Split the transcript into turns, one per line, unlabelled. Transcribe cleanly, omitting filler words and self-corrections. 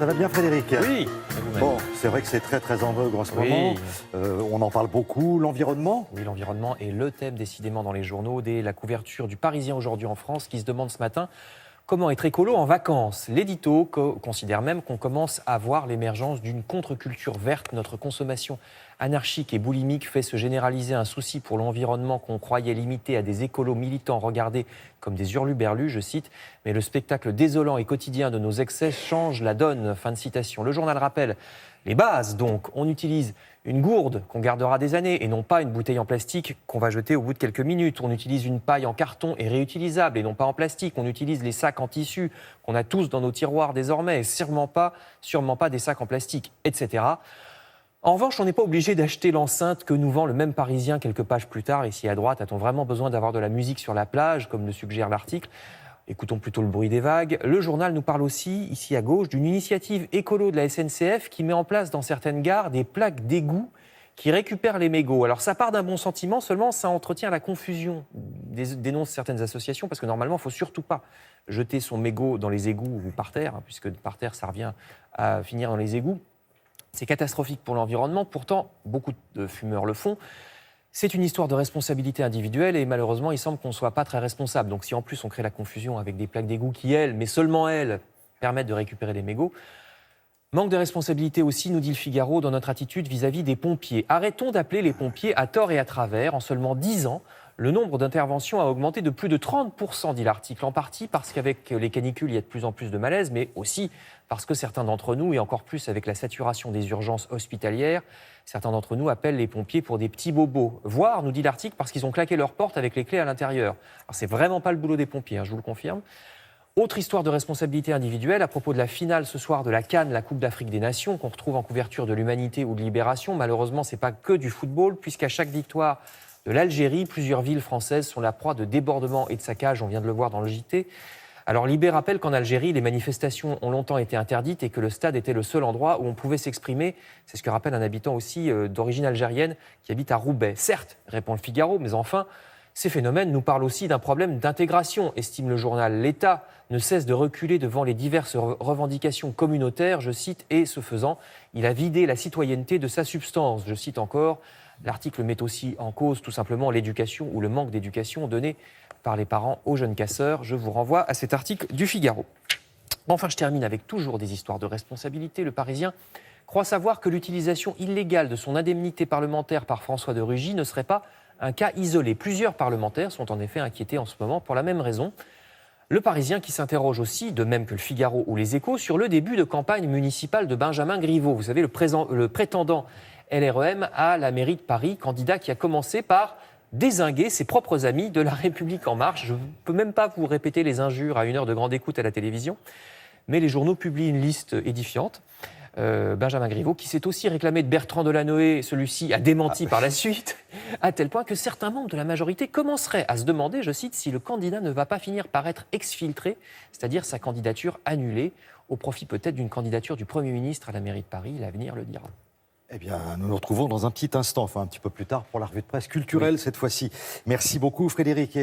Ça va bien, Frédéric?
Oui.
Bon, c'est vrai que c'est très en vogue en ce moment. On en parle beaucoup. L'environnement?
Oui, l'environnement est le thème décidément dans les journaux. Dès la couverture du Parisien aujourd'hui en France qui se demande ce matin comment être écolo en vacances. L'édito considère même qu'on commence à voir l'émergence d'une contre-culture verte. Notre consommation anarchique et boulimique fait se généraliser un souci pour l'environnement qu'on croyait limité à des écolos militants regardés comme des hurluberlus, je cite, mais le spectacle désolant et quotidien de nos excès change la donne. Fin de citation. Le journal rappelle les bases, donc. On utilise une gourde qu'on gardera des années et non pas une bouteille en plastique qu'on va jeter au bout de quelques minutes. On utilise une paille en carton et réutilisable et non pas en plastique. On utilise les sacs en tissu qu'on a tous dans nos tiroirs désormais et sûrement pas des sacs en plastique, etc. En revanche, on n'est pas obligé d'acheter l'enceinte que nous vend le même Parisien quelques pages plus tard. Ici à droite, a-t-on vraiment besoin d'avoir de la musique sur la plage, comme le suggère l'article ? Écoutons plutôt le bruit des vagues. Le journal nous parle aussi, ici à gauche, d'une initiative écolo de la SNCF qui met en place dans certaines gares des plaques d'égout qui récupèrent les mégots. Alors ça part d'un bon sentiment, seulement ça entretient la confusion, dénoncent certaines associations, parce que normalement, il ne faut surtout pas jeter son mégot dans les égouts ou par terre, puisque par terre, ça revient à finir dans les égouts. C'est catastrophique pour l'environnement, pourtant, beaucoup de fumeurs le font. C'est une histoire de responsabilité individuelle et malheureusement, il semble qu'on ne soit pas très responsable. Donc si en plus on crée la confusion avec des plaques d'égout qui, elles, mais seulement elles, permettent de récupérer les mégots. Manque de responsabilité aussi, nous dit le Figaro, dans notre attitude vis-à-vis des pompiers. Arrêtons d'appeler les pompiers à tort et à travers. En seulement 10 ans, le nombre d'interventions a augmenté de plus de 30%, dit l'article. En partie parce qu'avec les canicules, il y a de plus en plus de malaise, mais aussi parce que certains d'entre nous, et encore plus avec la saturation des urgences hospitalières, certains d'entre nous appellent les pompiers pour des petits bobos. Voire, nous dit l'article, parce qu'ils ont claqué leur porte avec les clés à l'intérieur. Alors c'est vraiment pas le boulot des pompiers, je vous le confirme. Autre histoire de responsabilité individuelle à propos de la finale ce soir de la CAN, la Coupe d'Afrique des Nations, qu'on retrouve en couverture de l'Humanité ou de Libération. Malheureusement, ce n'est pas que du football, puisqu'à chaque victoire de l'Algérie, plusieurs villes françaises sont la proie de débordements et de saccages, on vient de le voir dans le JT. Alors Libé rappelle qu'en Algérie, les manifestations ont longtemps été interdites et que le stade était le seul endroit où on pouvait s'exprimer. C'est ce que rappelle un habitant aussi d'origine algérienne qui habite à Roubaix. Certes, répond le Figaro, mais enfin, ces phénomènes nous parlent aussi d'un problème d'intégration, estime le journal. L'État ne cesse de reculer devant les diverses revendications communautaires, je cite, et ce faisant, il a vidé la citoyenneté de sa substance. Je cite encore, l'article met aussi en cause tout simplement l'éducation ou le manque d'éducation donné par les parents aux jeunes casseurs. Je vous renvoie à cet article du Figaro. Enfin, je termine avec toujours des histoires de responsabilité. Le Parisien croit savoir que l'utilisation illégale de son indemnité parlementaire par François de Rugy ne serait pas un cas isolé. Plusieurs parlementaires sont en effet inquiétés en ce moment pour la même raison. Le Parisien qui s'interroge aussi, de même que le Figaro ou les Échos, sur le début de campagne municipale de Benjamin Griveaux. Vous savez, le prétendant LREM à la mairie de Paris, candidat qui a commencé par dézinguer ses propres amis de La République En Marche. Je ne peux même pas vous répéter les injures à une heure de grande écoute à la télévision, mais les journaux publient une liste édifiante. Benjamin Griveaux, qui s'est aussi réclamé de Bertrand Delanoë, celui-ci a démenti par la suite, à tel point que certains membres de la majorité commenceraient à se demander, je cite, si le candidat ne va pas finir par être exfiltré, c'est-à-dire sa candidature annulée, au profit peut-être d'une candidature du Premier ministre à la mairie de Paris. L'avenir le dira.
Eh bien, nous nous retrouvons dans un petit instant, enfin un petit peu plus tard, pour la revue de presse culturelle cette fois-ci. Merci beaucoup, Frédéric.